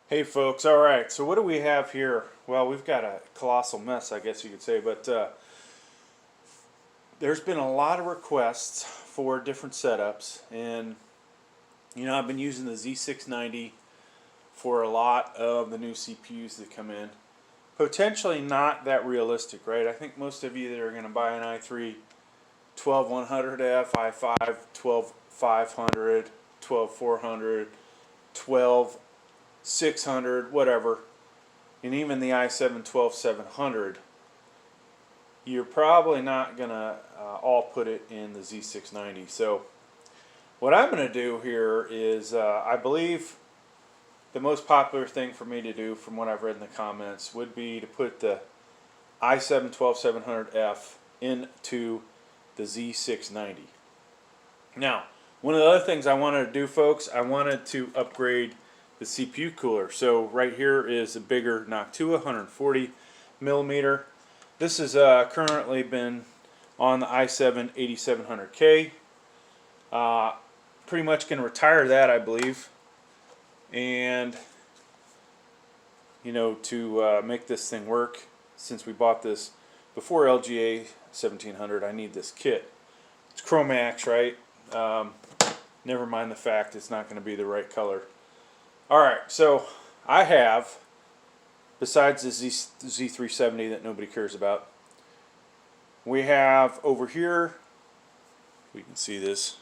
Hey folks, alright, so what do we have here? Well, we've got a colossal mess, I guess you could say, but there's been a lot of requests for different setups, and I've been using the Z690 for a lot of the new CPUs that come in. Potentially not that realistic, right? I think most of you that are going to buy an I3-12100f, I5-12500, 12400, 12600, whatever, and even the I7-12700, you're probably not going to all put it in the Z690. So what I'm going to do here is, I believe the most popular thing for me to do from what I've read in the comments would be to put the I7-12700f into the Z690. Now, one of the other things I wanted to do, folks, I wanted to upgrade the CPU cooler. So right here is a bigger Noctua, 140 millimeter. This has currently been on the I7-8700K. Pretty much going to retire that, I believe. And to make this thing work, since we bought this before LGA 1700, I need this kit. It's Chromax, right? Never mind the fact it's not going to be the right color. Alright, so I have, besides the Z370 that nobody cares about, we have over here, we can see this,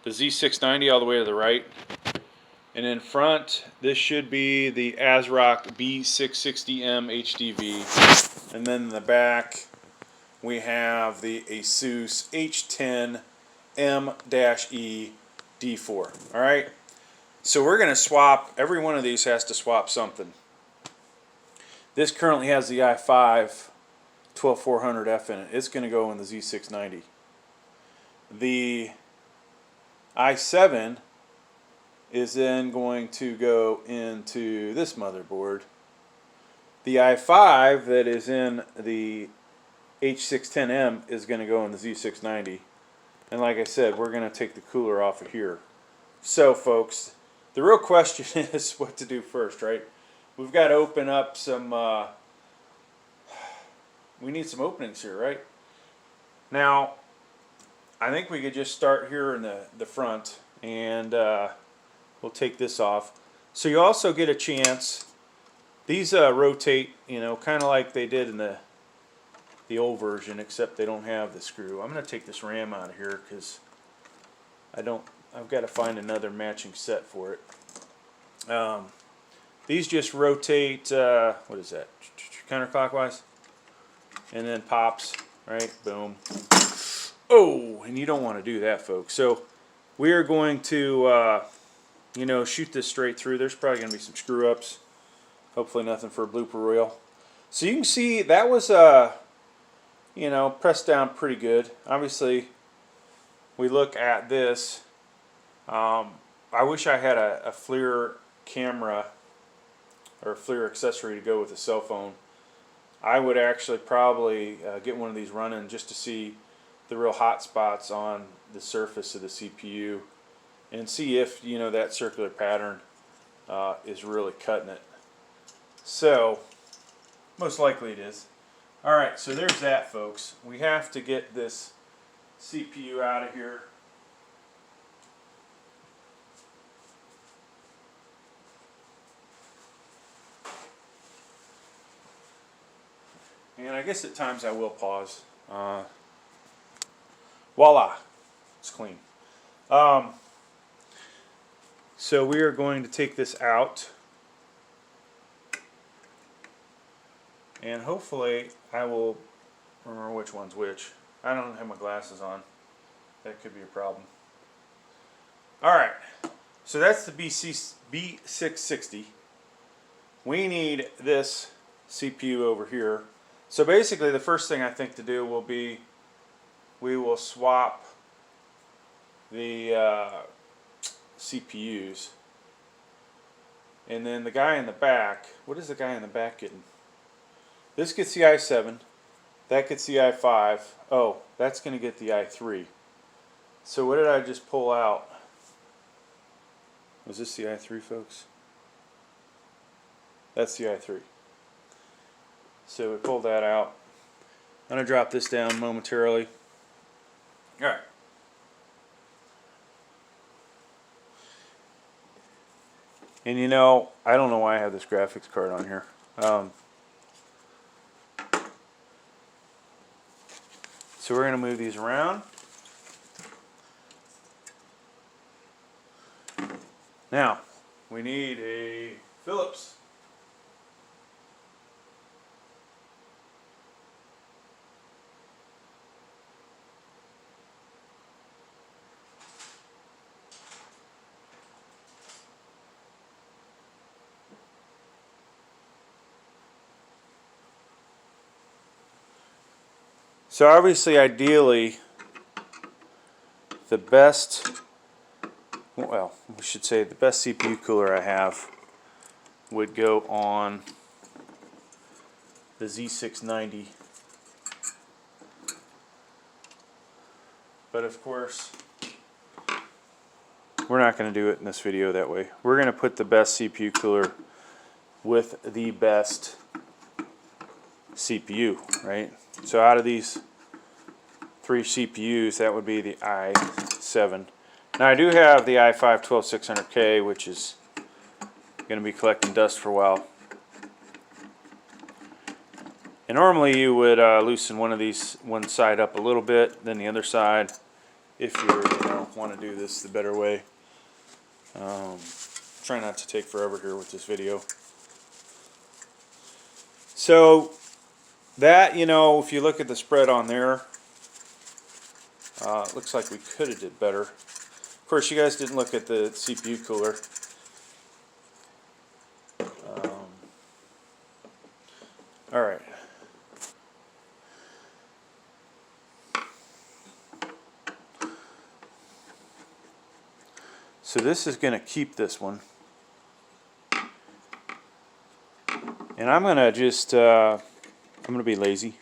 the Z690 all the way to the right. And in front, this should be the ASRock B660m HDV. And then in the back, we have the Asus H610m-E D4. Alright? So we're going to swap, every one of these has to swap something. This currently has the I5-12400f in it. It's going to go in the Z690. The i7 is then going to go into this motherboard. The i5 that is in the H610m is going to go in the Z690. And like I said, we're going to take the cooler off of here. So folks, the real question is what to do first, right? We've got to open up some, we need some openings here, right? Now, I think we could just start here in the front, and we'll take this off. So you also get a chance, these rotate, kind of like they did in the old version, except they don't have the screw. I'm going to take this RAM out of here because I've got to find another matching set for it. These just rotate, what is that, counterclockwise, and then pops, right, boom. Oh, and you don't want to do that, folks. So we are going to, shoot this straight through. There's probably going to be some screw-ups. Hopefully nothing for a blooper reel. So you can see that was, pressed down pretty good. Obviously, we look at this. I wish I had a FLIR camera or a FLIR accessory to go with a cell phone. I would actually probably get one of these running just to see the real hot spots on the surface of the CPU and see if that circular pattern is really cutting it. So most likely it is. Alright, so there's that, folks. We have to get this CPU out of here. And I guess at times I will pause. Voila, it's clean. So we are going to take this out, and hopefully I will remember which one's which. I don't have my glasses on. That could be a problem. Alright, so that's the B660. We need this CPU over here. So basically the first thing I think to do will be we will swap the CPUs, and then the guy in the back, what is the guy in the back getting? This gets the i7, that gets the i5, oh, that's going to get the i3. So what did I just pull out? Was this the i3, folks? That's the i3. So we pulled that out. I'm going to drop this down momentarily. Alright. And you know, I don't know why I have this graphics card on here. So we're going to move these around. Now, we need a Phillips. So obviously, ideally, the best, well, we should say the best CPU cooler I have would go on the Z690. But of course, we're not going to do it in this video that way. We're going to put the best CPU cooler with the best CPU, right? So out of these 3 CPUs, that would be the i7. Now I do have the I5-12600f, which is going to be collecting dust for a while. And normally you would loosen one of these, one side up a little bit, then the other side, if you want to do this the better way. Try not to take forever here with this video. So that, if you look at the spread on there, it looks like we could have did better. Of course, you guys didn't look at the CPU cooler. All right. So this is going to keep this one. And I'm going to just, I'm going to be lazy.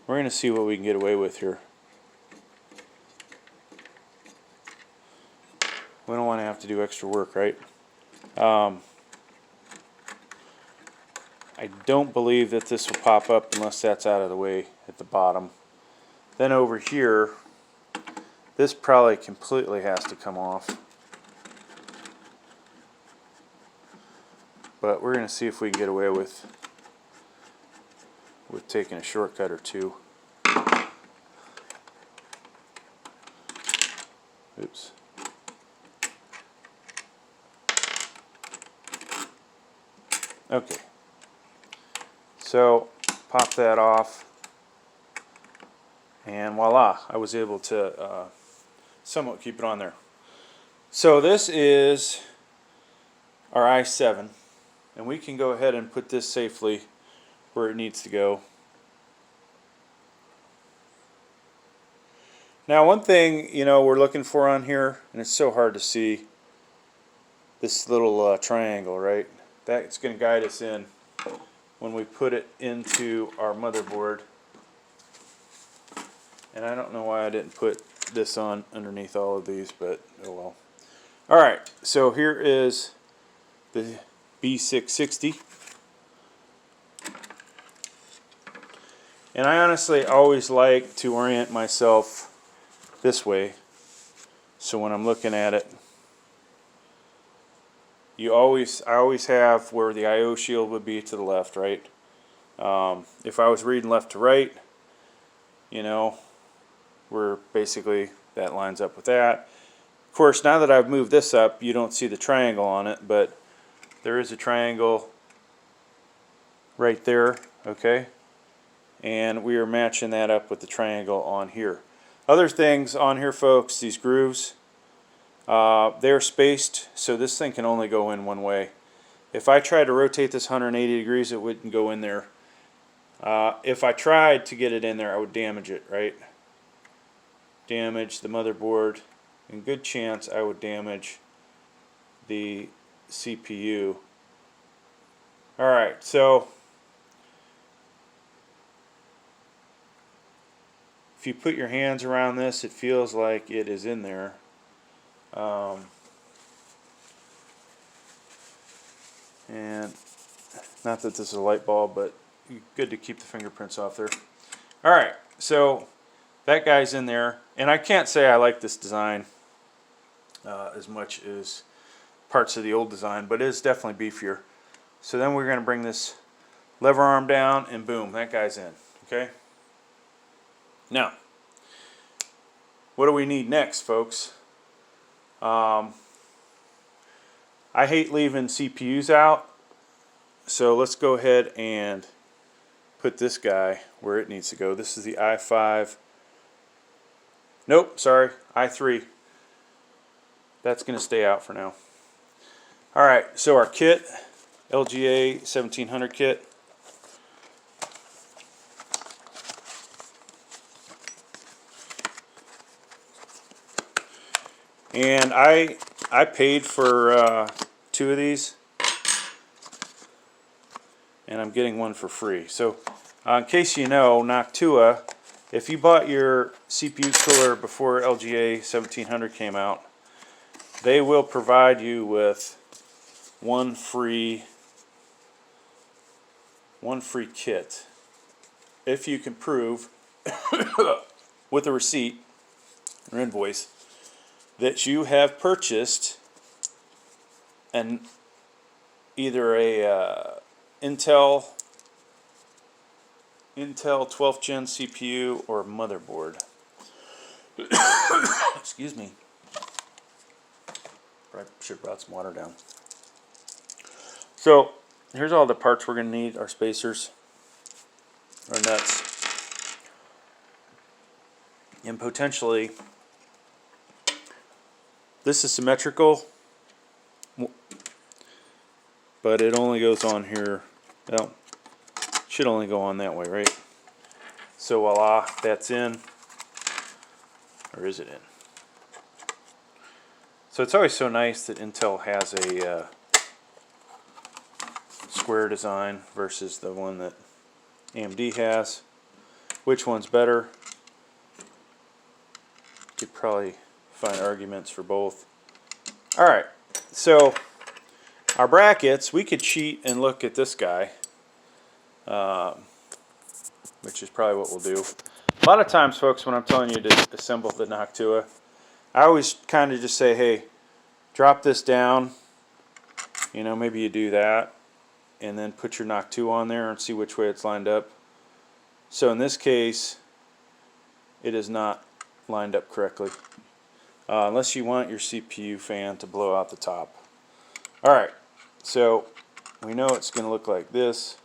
We're going to see what we can get away with here. We don't want to have to do extra work, right? I don't believe that this will pop up unless that's out of the way at the bottom. Then over here, this probably completely has to come off. But we're going to see if we can get away with taking a shortcut or two. Oops. Okay. So pop that off, and voila, I was able to somewhat keep it on there. So this is our i7, and we can go ahead and put this safely where it needs to go. Now one thing we're looking for on here, and it's so hard to see, this little triangle, right? That's going to guide us in when we put it into our motherboard. And I don't know why I didn't put this on underneath all of these, but oh well. Alright, so here is the B660. And I honestly always like to orient myself this way, so when I'm looking at it, I always have where the I/O shield would be to the left, right? If I was reading left to right, we're basically, that lines up with that. Of course, now that I've moved this up, you don't see the triangle on it, but there is a triangle right there, okay? And we are matching that up with the triangle on here. Other things on here, folks, these grooves, they're spaced, so this thing can only go in one way. If I tried to rotate this 180 degrees, it wouldn't go in there. If I tried to get it in there, I would damage it, right? Damage the motherboard, and good chance I would damage the CPU. Alright, so if you put your hands around this, it feels like it is in there. And not that this is a light bulb, but good to keep the fingerprints off there. Alright, so that guy's in there. And I can't say I like this design as much as parts of the old design, but it is definitely beefier. So then we're going to bring this lever arm down, and boom, that guy's in. Okay? Now, what do we need next, folks? I hate leaving CPUs out, so let's go ahead and put this guy where it needs to go. This is the I5. Nope, sorry, I3. That's going to stay out for now. Alright, so our kit, LGA 1700 kit. And I paid for 2 of these, and I'm getting one for free. So in case you know, Noctua, if you bought your CPU cooler before LGA 1700 came out, they will provide you with one free kit if you can prove with a receipt or invoice that you have purchased either a Intel 12th gen CPU or motherboard. Excuse me. I should have brought some water down. So here's all the parts we're going to need: our spacers, our nuts, and potentially this is symmetrical, but it only goes on here. Well, it should only go on that way, right? So voila, that's in. Or is it in? So it's always so nice that Intel has a square design versus the one that AMD has. Which one's better? Could probably find arguments for both. Alright, so our brackets, we could cheat and look at this guy, which is probably what we'll do. A lot of times, folks, when I'm telling you to assemble the Noctua, I always kind of just say, hey, drop this down, you know, maybe you do that, and then put your Noctua on there and see which way it's lined up. So in this case, it is not lined up correctly, unless you want your CPU fan to blow out the top. Alright, so we know it's going to look like this.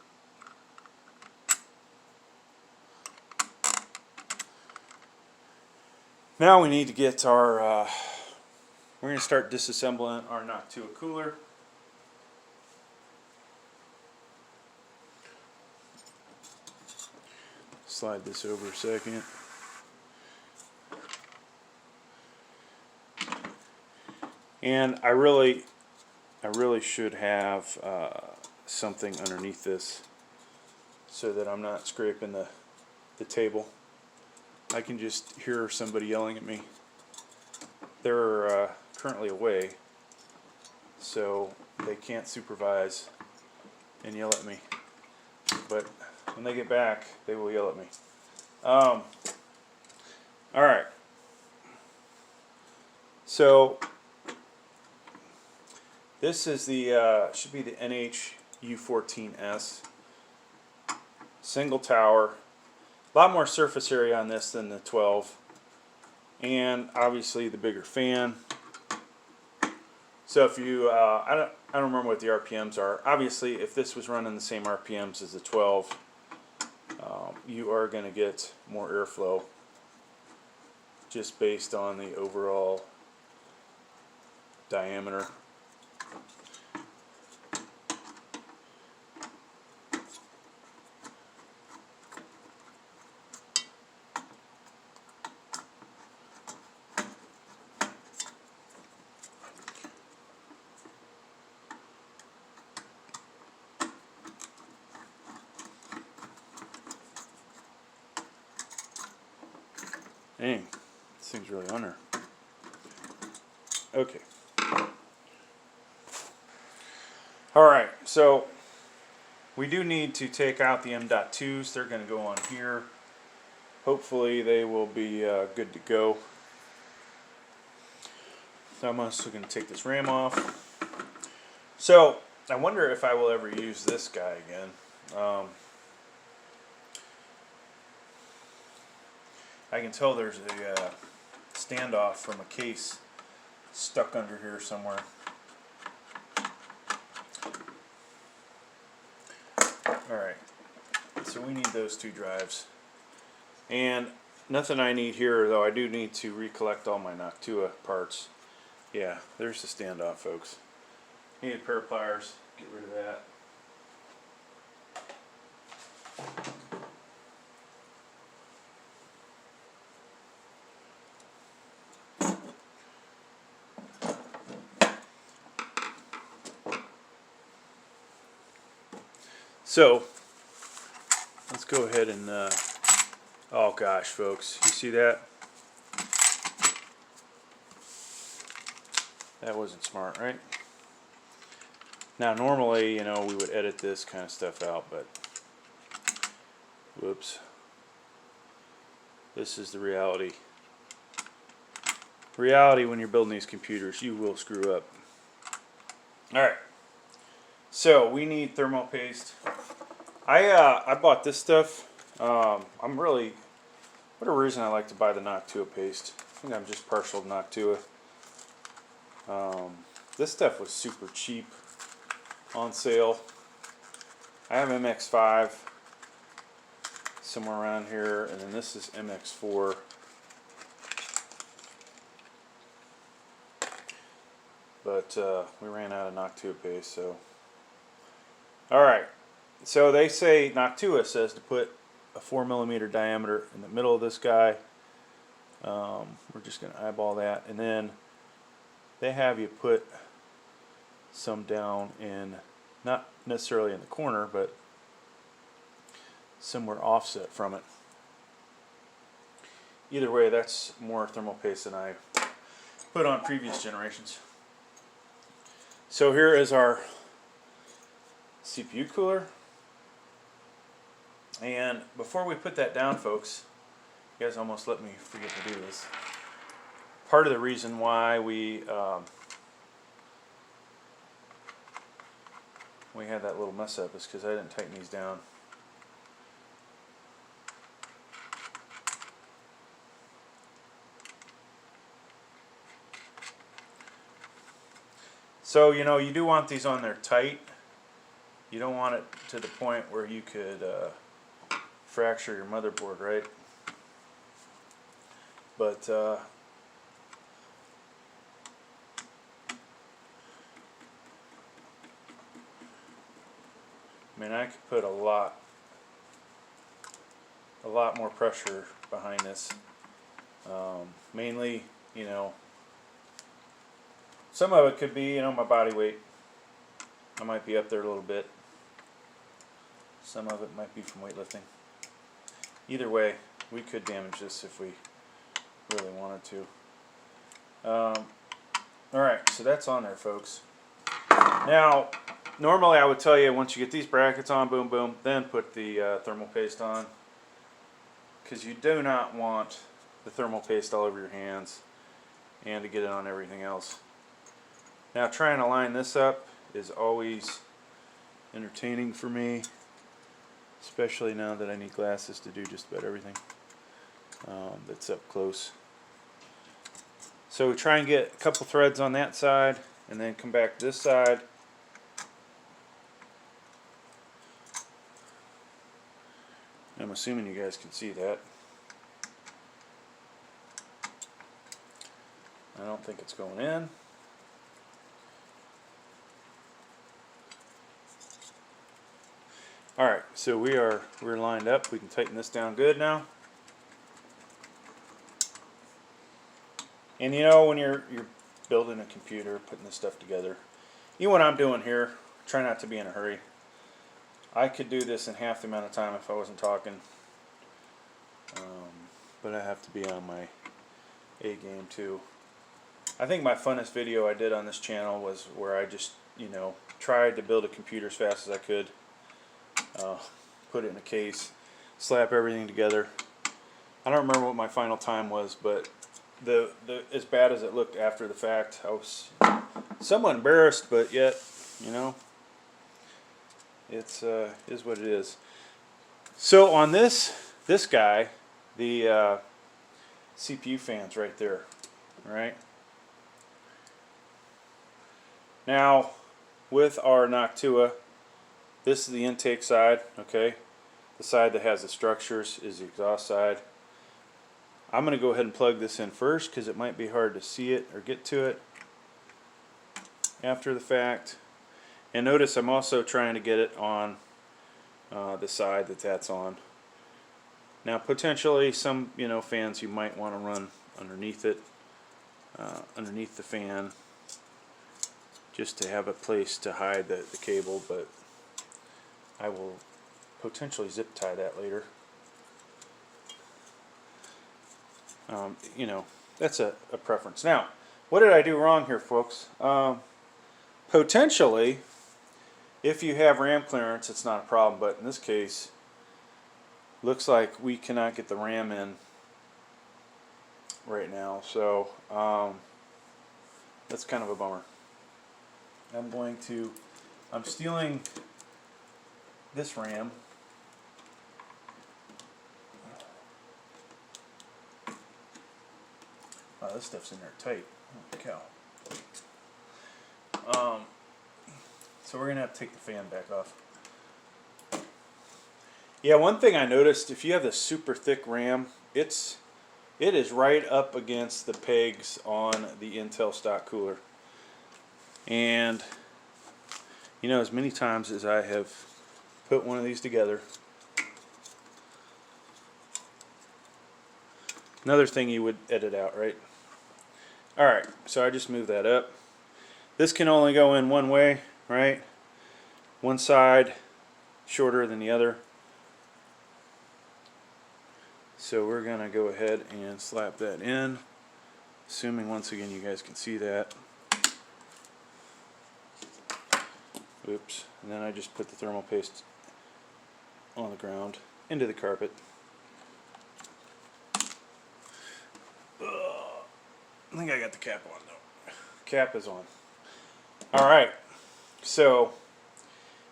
Now we need to get our, we're going to start disassembling our Noctua cooler. Slide this over a second. And I really should have something underneath this so that I'm not scraping the table. I can just hear somebody yelling at me. They're currently away, so they can't supervise and yell at me. But when they get back, they will yell at me. Alright. So this is the should be the NH-U14S single tower. A lot more surface area on this than the 12, and obviously the bigger fan. So if you, I don't remember what the RPMs are. Obviously, if this was running the same RPMs as the 12, you are going to get more airflow just based on the overall diameter. Dang, this thing's really on there. Okay. Alright, so we do need to take out the M.2s. They're going to go on here. Hopefully they will be good to go. So I'm also going to take this ram off. So I wonder if I will ever use this guy again. I can tell there's a standoff from a case stuck under here somewhere. Alright, so we need those two drives. And nothing I need here, though. I do need to recollect all my Noctua parts. Yeah, there's the standoff, folks. Need a pair of pliers, get rid of that. So, let's go ahead and, oh gosh, folks, you see that? That wasn't smart, right? Now, normally, you know, we would edit this kind of stuff out, but, whoops. This is the reality. Reality when you're building these computers, you will screw up. Alright. So we need thermal paste. I bought this stuff. I'm really, what a reason I like to buy the Noctua paste. I think I'm just partial to Noctua. This stuff was super cheap on sale. I have MX5 somewhere around here, and then this is MX4. But we ran out of Noctua paste, so. Alright, so they say, Noctua says to put a 4mm diameter in the middle of this guy. We're just going to eyeball that, and then they have you put some down in, not necessarily in the corner, but somewhere offset from it. Either way, that's more thermal paste than I put on previous generations. So here is our CPU cooler, and before we put that down, folks, you guys almost let me forget to do this. Part of the reason why we had that little mess up is because I didn't tighten these down. So, you know, you do want these on there tight. You don't want it to the point where you could fracture your motherboard, right? But I mean, I could put a lot more pressure behind this. Mainly, you know, some of it could be, you know, my body weight. I might be up there a little bit. Some of it might be from weightlifting. Either way, we could damage this if we really wanted to. Alright, so that's on there, folks. Now, normally I would tell you once you get these brackets on, boom, boom, then put the thermal paste on. Because you do not want the thermal paste all over your hands and to get it on everything else. Now, trying to line this up is always entertaining for me, especially now that I need glasses to do just about everything that's up close. So we try and get a couple threads on that side and then come back to this side. I'm assuming you guys can see that. I don't think it's going in. Alright, so we're lined up. We can tighten this down good now. And you know, when you're building a computer, putting this stuff together, you know what I'm doing here, try not to be in a hurry. I could do this in half the amount of time if I wasn't talking. But I have to be on my A game too. I think my funnest video I did on this channel was where I just you know, tried to build a computer as fast as I could. Put it in a case, slap everything together. I don't remember what my final time was, but as bad as it looked after the fact, I was somewhat embarrassed, but yet, you know, it's is what it is. So on this guy, the CPU fan's right there, right? Now, with our Noctua, this is the intake side, okay? The side that has the structures is the exhaust side. I'm going to go ahead and plug this in first because it might be hard to see it or get to it after the fact. And notice I'm also trying to get it on the side that's on. Now potentially some, you know, fans you might want to run underneath it, underneath the fan, just to have a place to hide the cable, but I will potentially zip tie that later. You know, that's a preference. Now, what did I do wrong here, folks? Potentially, if you have RAM clearance, it's not a problem, but in this case, looks like we cannot get the RAM in right now, so that's kind of a bummer. I'm stealing this RAM. Wow, this stuff's in there tight. Holy cow. So we're going to have to take the fan back off. Yeah, one thing I noticed, if you have this super thick RAM, it is right up against the pegs on the Intel stock cooler. And, you know, as many times as I have put one of these together, another thing you would edit out, right? Alright, so I just moved that up. This can only go in one way, right? One side shorter than the other. So we're going to go ahead and slap that in, assuming once again you guys can see that. Oops, and then I just put the thermal paste on the ground, into the carpet. I think I got the cap on though. Cap is on. Alright, so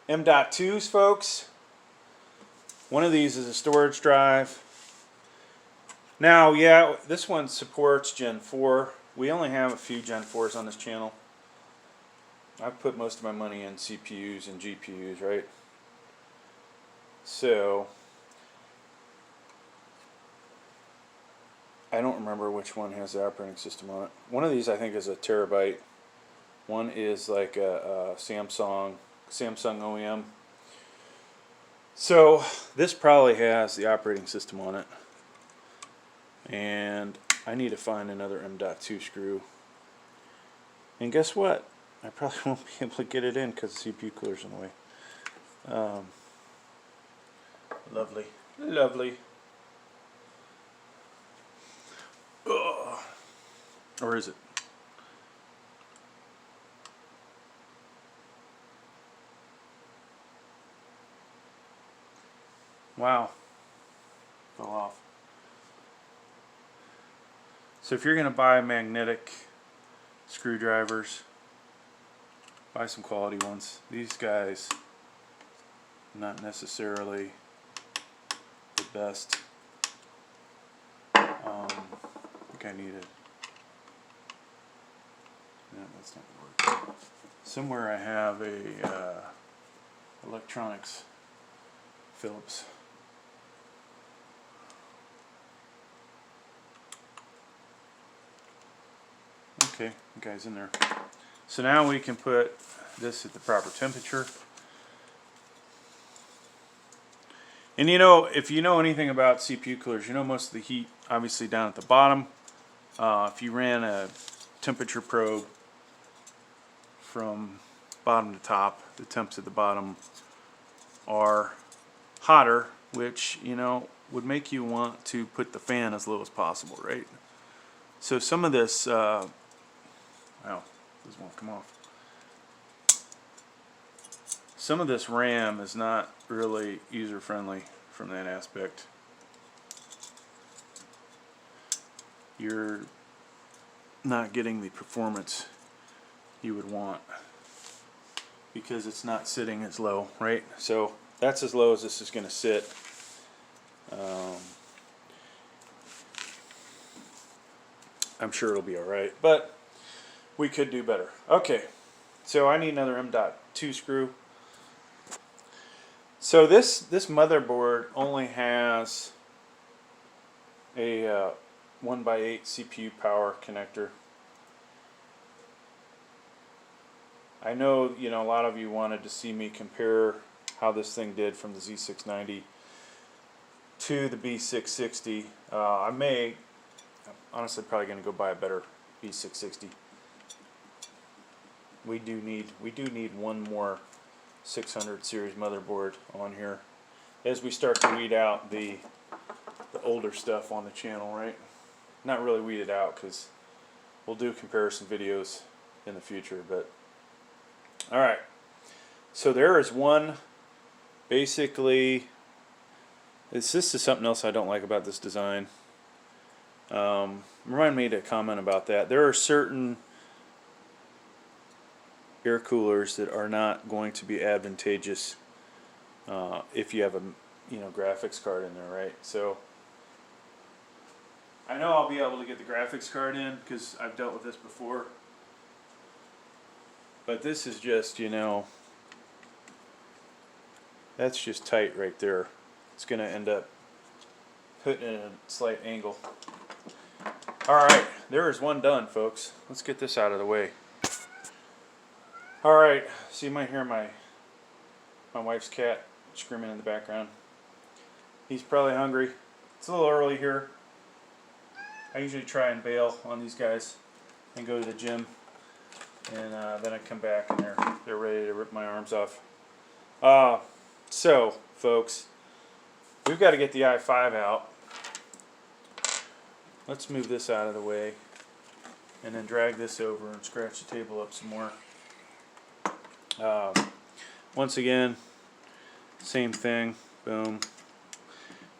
M.2s, folks. One of these is a storage drive. Now, yeah, this one supports Gen 4. We only have a few Gen 4s on this channel. I've put most of my money in CPUs and GPUs, right? So I don't remember which one has the operating system on it. One of these I think is a terabyte. One is like a Samsung OEM. So this probably has the operating system on it. And I need to find another M.2 screw. And guess what? I probably won't be able to get it in because the CPU cooler's in the way. Lovely. Lovely. Ugh. Or is it? Wow. Fell off. So if you're going to buy magnetic screwdrivers, buy some quality ones. These guys, not necessarily the best. I think I need it. No, that's not going to work. Somewhere I have a electronics Phillips. Okay, the guy's in there. So now we can put this at the proper temperature. And you know, if you know anything about CPU coolers, you know most of the heat obviously down at the bottom. If you ran a temperature probe from bottom to top, the temps at the bottom are hotter, which, you know, would make you want to put the fan as low as possible, right? So some of this, wow, this won't come off. some of this RAM is not really user friendly from that aspect. You're not getting the performance you would want because it's not sitting as low, right? So that's as low as this is going to sit. I'm sure it'll be alright, but we could do better. Okay, so I need another M.2 screw. So this motherboard only has a 1x8 CPU power connector. I know, a lot of you wanted to see me compare how this thing did from the Z690 to the B660. I'm honestly probably going to go buy a better B660. We do need one more 600 series motherboard on here as we start to weed out the older stuff on the channel, right? Not really weed it out because we'll do comparison videos in the future, but alright, so there is one, basically, this is something else I don't like about this design. Remind me to comment about that. There are certain air coolers that are not going to be advantageous if you have a graphics card in there, right? So I know I'll be able to get the graphics card in because I've dealt with this before. But this is just, that's just tight right there. It's going to end up putting it in a slight angle. Alright, there is one done, folks. Let's get this out of the way. Alright, so you might hear my wife's cat screaming in the background. He's probably hungry. It's a little early here. I usually try and bail on these guys and go to the gym. And then I come back and they're ready to rip my arms off. So, folks, we've got to get the i5 out. Let's move this out of the way and then drag this over and scratch the table up some more. Once again, same thing. Boom.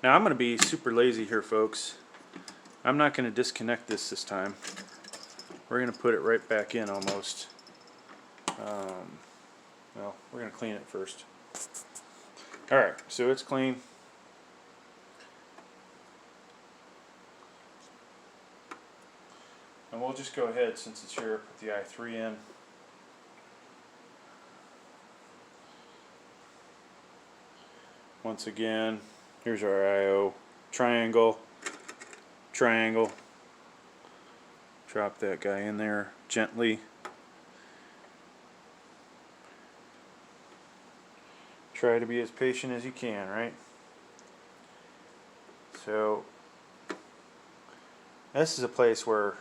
Now I'm going to be super lazy here, folks. I'm not going to disconnect this time. We're going to put it right back in almost. Well, we're going to clean it first. Alright, so it's clean. And we'll just go ahead, since it's here, put the i3 in. Once again, here's our I/O. Triangle. Triangle. Drop that guy in there gently. Try to be as patient as you can, right? So this is a place where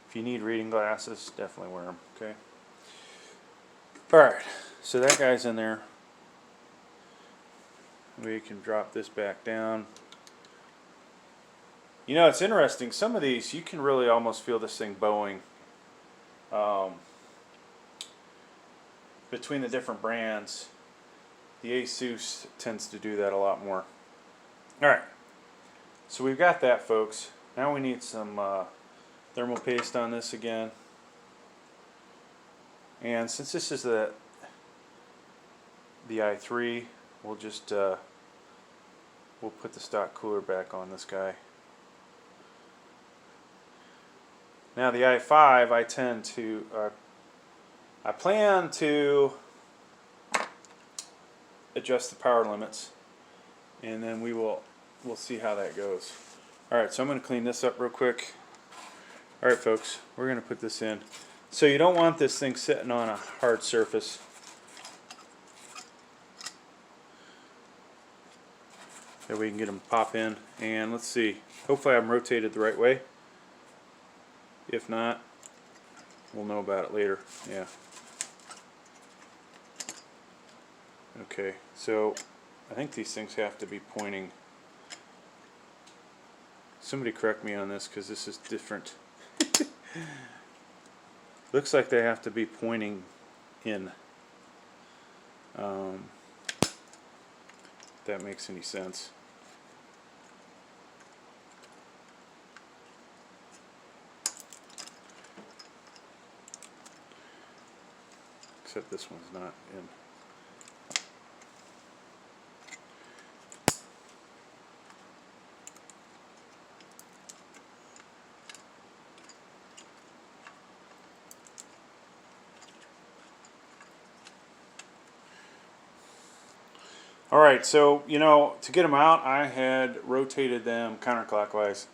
if you need reading glasses, definitely wear them, okay? Alright, so that guy's in there. We can drop this back down. It's interesting. Some of these, you can really almost feel this thing bowing. Between the different brands, the Asus tends to do that a lot more. Alright, so we've got that, folks. Now we need some thermal paste on this again. And since this is the i3, we'll just we'll put the stock cooler back on this guy. Now the i5, I plan to adjust the power limits, and then we'll see how that goes. Alright, so I'm going to clean this up real quick. Alright folks, we're going to put this in. So you don't want this thing sitting on a hard surface. That we can get them to pop in. And let's see, hopefully I'm rotated the right way. If not, we'll know about it later. Yeah. Okay, so I think these things have to be pointing. Somebody correct me on this because this is different. Looks like they have to be pointing in. If that makes any sense. Except this one's not in. Alright, so, you know, to get them out, I had rotated them counterclockwise.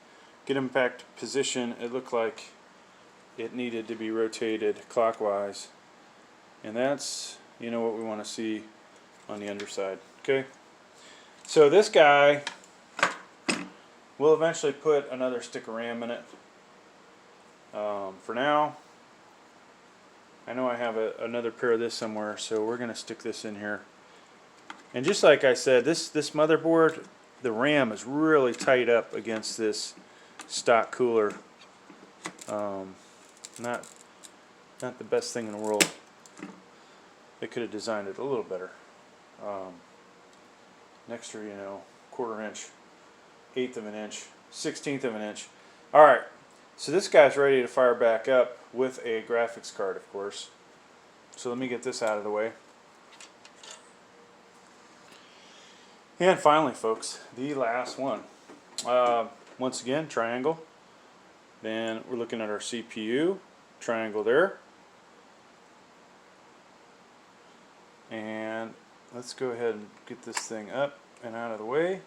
Get them back to position, it looked like it needed to be rotated clockwise. And that's, you know, what we want to see on the underside. Okay? So this guy, we'll eventually put another stick of RAM in it. For now, I know I have another pair of this somewhere, so we're going to stick this in here. And just like I said, this motherboard, the RAM is really tight up against this stock cooler. Not the best thing in the world. They could have designed it a little better. An extra, you know, 1/4 inch, 1/8 of an inch, 1/16 of an inch. Alright, so this guy's ready to fire back up with a graphics card, of course. So let me get this out of the way. And finally, folks, the last one. Once again, triangle. Then we're looking at our CPU. Triangle there. And let's go ahead and get this thing up and out of the way.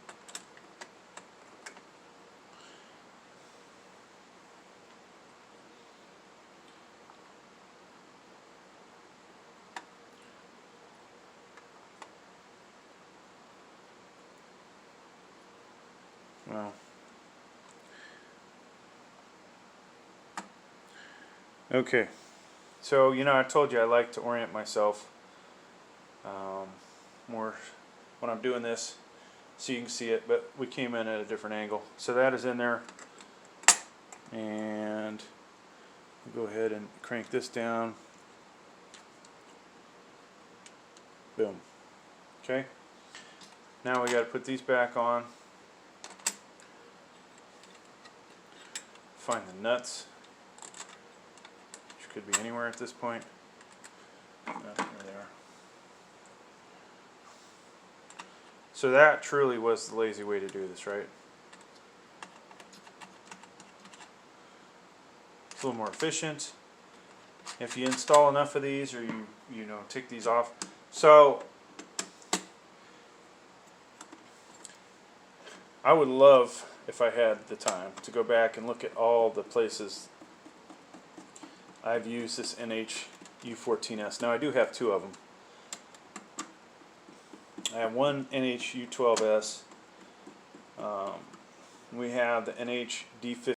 Well, okay, so you know, I told you I like to orient myself more when I'm doing this so you can see it, but we came in at a different angle. So that is in there, and we'll go ahead and crank this down. Boom. Okay, now we got to put these back on. Find the nuts, which could be anywhere at this point. There they are. So that truly was the lazy way to do this, right? It's a little more efficient if you install enough of these, or you know, take these off. So I would love, if I had the time, to go back and look at all the places I've used this NH-U14S. Now I do have two of them. I have one NH-U12S. We have the NH-D15